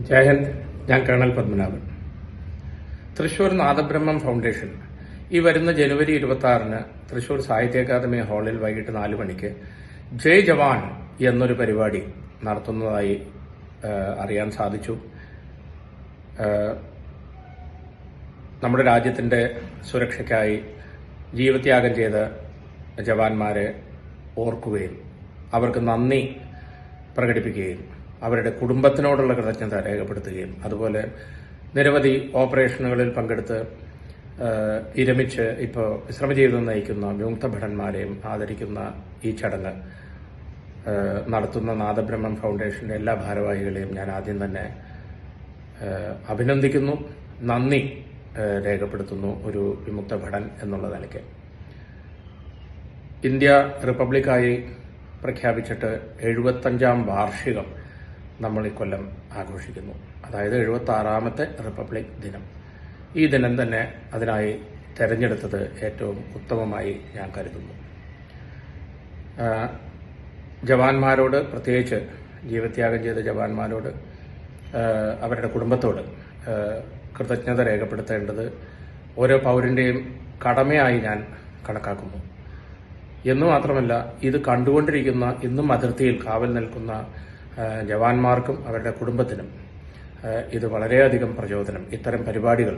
ജയഹിന്ദ്. ഞാൻ colonel Padmanabhan. Thrissur നാദബ്രഹ്മം foundation ഈ വരുന്ന ജനുവരി 26-ന് തൃശൂർ സാഹിത്യ അക്കാദമി ഹാളിൽ വൈകിട്ട് 4 മണിക്ക് ജയ് ജവാൻ എന്നൊരു പരിപാടി നടത്തുന്നതായി അറിയാൻ സാധിച്ചു. നമ്മുടെ രാജ്യത്തിന്റെ സുരക്ഷയ്ക്കായി ജീവത്യാഗം ചെയ്ത ജവാന്മാരെ ഓർക്കുകയും അവർക്ക് നന്ദി പ്രകടിപ്പിക്കുകയും അവരുടെ കുടുംബത്തിനോടുള്ള കൃതജ്ഞത രേഖപ്പെടുത്തുകയും അതുപോലെ നിരവധി ഓപ്പറേഷനുകളിൽ പങ്കെടുത്ത് വിരമിച്ച് ഇപ്പോൾ വിശ്രമജീവിതം നയിക്കുന്ന വിമുക്ത ഭടന്മാരെയും ആദരിക്കുന്ന ഈ ചടങ്ങ് നടത്തുന്ന നാദബ്രഹ്മം ഫൗണ്ടേഷന്റെ എല്ലാ ഭാരവാഹികളെയും ഞാൻ ആദ്യം തന്നെ അഭിനന്ദിക്കുന്നു, നന്ദി രേഖപ്പെടുത്തുന്നു. ഒരു വിമുക്ത ഭടൻ എന്നുള്ള നിലയ്ക്ക് ഇന്ത്യ റിപ്പബ്ലിക്കായി പ്രഖ്യാപിച്ചിട്ട് 75-ാം വാർഷികം നമ്മൾ ഇക്കൊല്ലം ആഘോഷിക്കുന്നു. അതായത് 76-ാമത്തെ റിപ്പബ്ലിക് ദിനം. ഈ ദിനം തന്നെ അതിനായി തെരഞ്ഞെടുത്തത് ഏറ്റവും ഉത്തമമായി ഞാൻ കരുതുന്നു. ജവാന്മാരോട്, പ്രത്യേകിച്ച് ജീവത്യാഗം ചെയ്ത ജവാന്മാരോട്, അവരുടെ കുടുംബത്തോട് കൃതജ്ഞത രേഖപ്പെടുത്തേണ്ടത് ഓരോ പൗരന്റെയും കടമയായി ഞാൻ കണക്കാക്കുന്നു. എന്നു മാത്രമല്ല, ഇത് കണ്ടുകൊണ്ടിരിക്കുന്ന ഇന്നും അതിർത്തിയിൽ കാവൽ നിൽക്കുന്ന ജവാന്മാർക്കും അവരുടെ കുടുംബത്തിനും ഇത് വളരെയധികം പ്രചോദനം. ഇത്തരം പരിപാടികൾ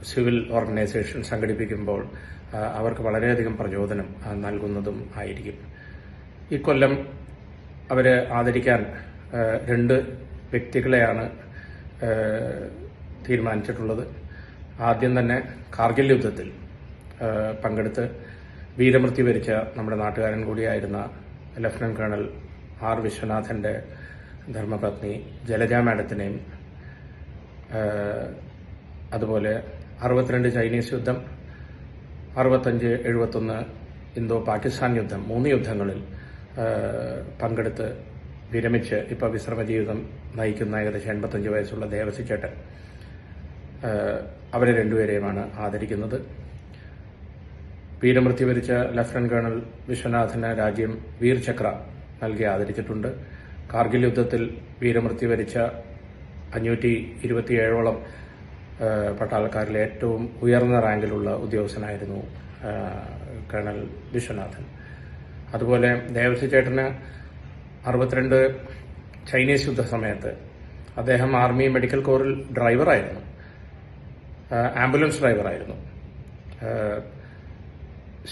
സിവിൽ ഓർഗനൈസേഷൻ സംഘടിപ്പിക്കുമ്പോൾ അവർക്ക് വളരെയധികം പ്രചോദനം നൽകുന്നതും ആയിരിക്കും. ഇക്കൊല്ലം അവരെ ആദരിക്കാൻ 2 വ്യക്തികളെയാണ് തീരുമാനിച്ചിട്ടുള്ളത്. ആദ്യം തന്നെ കാർഗിൽ യുദ്ധത്തിൽ പങ്കെടുത്ത് വീരമൃത്യു വരിച്ച നമ്മുടെ നാട്ടുകാരൻ കൂടിയായിരുന്ന ലഫ്റ്റനന്റ് കേണൽ ആർ വിശ്വനാഥന്റെ ധർമ്മപത്നി ജലജ മാഡത്തിനെയും, അതുപോലെ 62 ചൈനീസ് യുദ്ധം, 65-71 ഇന്തോ പാകിസ്ഥാൻ യുദ്ധം, 3 യുദ്ധങ്ങളിൽ പങ്കെടുത്ത് വിരമിച്ച് ഇപ്പോൾ വിശ്രമജീവിതം നയിക്കുന്ന ഏകദേശം 85 വയസ്സുള്ള ദേവസി ചേട്ടൻ, അവരെ 2 പേരെയുമാണ് ആദരിക്കുന്നത്. വീരമൃത്യു വരിച്ച ലഫ്റ്റനന്റ് കേണൽ വിശ്വനാഥന് രാജ്യം വീർ ചക്ര നൽകി ആദരിച്ചിട്ടുണ്ട്. കാർഗിൽ യുദ്ധത്തിൽ വീരമൃത്യു വരിച്ച 527ഓളം പട്ടാളക്കാരിലെ ഏറ്റവും ഉയർന്ന റാങ്കിലുള്ള ഉദ്യോഗസ്ഥനായിരുന്നു കേണൽ വിശ്വനാഥൻ. അതുപോലെ ദേവസി ചേട്ടന് 62 ചൈനീസ് യുദ്ധ സമയത്ത് അദ്ദേഹം ആർമി മെഡിക്കൽ കോറിൽ ഡ്രൈവറായിരുന്നു, ആംബുലൻസ് ഡ്രൈവറായിരുന്നു.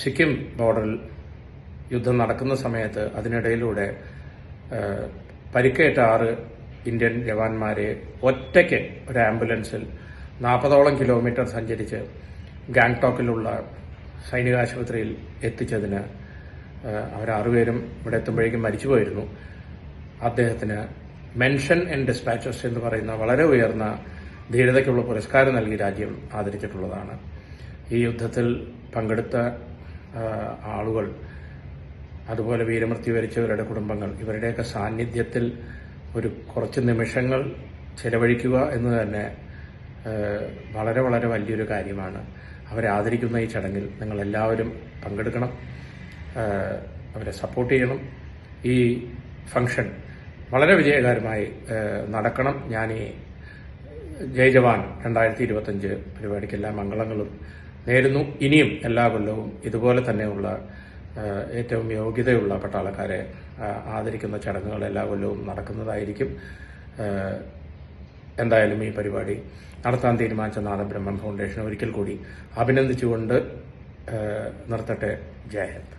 സിക്കിം ബോർഡറിൽ യുദ്ധം നടക്കുന്ന സമയത്ത് അതിനിടയിലൂടെ പരിക്കേറ്റ 6 ഇന്ത്യൻ ജവാന്മാരെ ഒറ്റയ്ക്ക് ഒരു ആംബുലൻസിൽ 40ഓളം കിലോമീറ്റർ സഞ്ചരിച്ച് ഗാങ്ടോക്കിലുള്ള സൈനികാശുപത്രിയിൽ എത്തിച്ചതിന് അവർ 6 പേരും ഇവിടെ എത്തുമ്പോഴേക്കും മരിച്ചുപോയിരുന്നു. അദ്ദേഹത്തിന് മെൻഷൻ ഇൻ ഡിസ്പാച്ചസ് എന്ന് പറയുന്ന വളരെ ഉയർന്ന ധീരതയ്ക്കുള്ള പുരസ്കാരം നൽകി രാജ്യം ആദരിച്ചിട്ടുള്ളതാണ്. ഈ യുദ്ധത്തിൽ പങ്കെടുത്ത ആളുകൾ, അതുപോലെ വീരമൃത്യു വരിച്ചവരുടെ കുടുംബങ്ങൾ, ഇവരുടെയൊക്കെ സാന്നിധ്യത്തിൽ ഒരു കുറച്ച് നിമിഷങ്ങൾ ചെലവഴിക്കുക എന്ന് തന്നെ വളരെ വളരെ വലിയൊരു കാര്യമാണ്. അവരെ ആദരിക്കുന്ന ഈ ചടങ്ങിൽ നിങ്ങളെല്ലാവരും പങ്കെടുക്കണം, അവരെ സപ്പോർട്ട് ചെയ്യണം. ഈ ഫംഗ്ഷൻ വളരെ വിജയകരമായി നടക്കണം. ഞാൻ ഈ ജയ് ജവാൻ 2025 പരിപാടിക്ക് എല്ലാ മംഗളങ്ങളും നേരുന്നു. ഇനിയും എല്ലാ കൊല്ലവും ഇതുപോലെ തന്നെയുള്ള ഏറ്റവും യോഗ്യതയുള്ള പട്ടാളക്കാരെ ആദരിക്കുന്ന ചടങ്ങുകൾ എല്ലാ കൊല്ലവും നടക്കുന്നതായിരിക്കും. എന്തായാലും ഈ പരിപാടി നടത്താൻ തീരുമാനിച്ച നാദബ്രഹ്മം ഫൗണ്ടേഷൻ ഒരിക്കൽ കൂടി അഭിനന്ദിച്ചുകൊണ്ട് നിർത്തട്ടെ. ജയ് ഹിന്ദ്.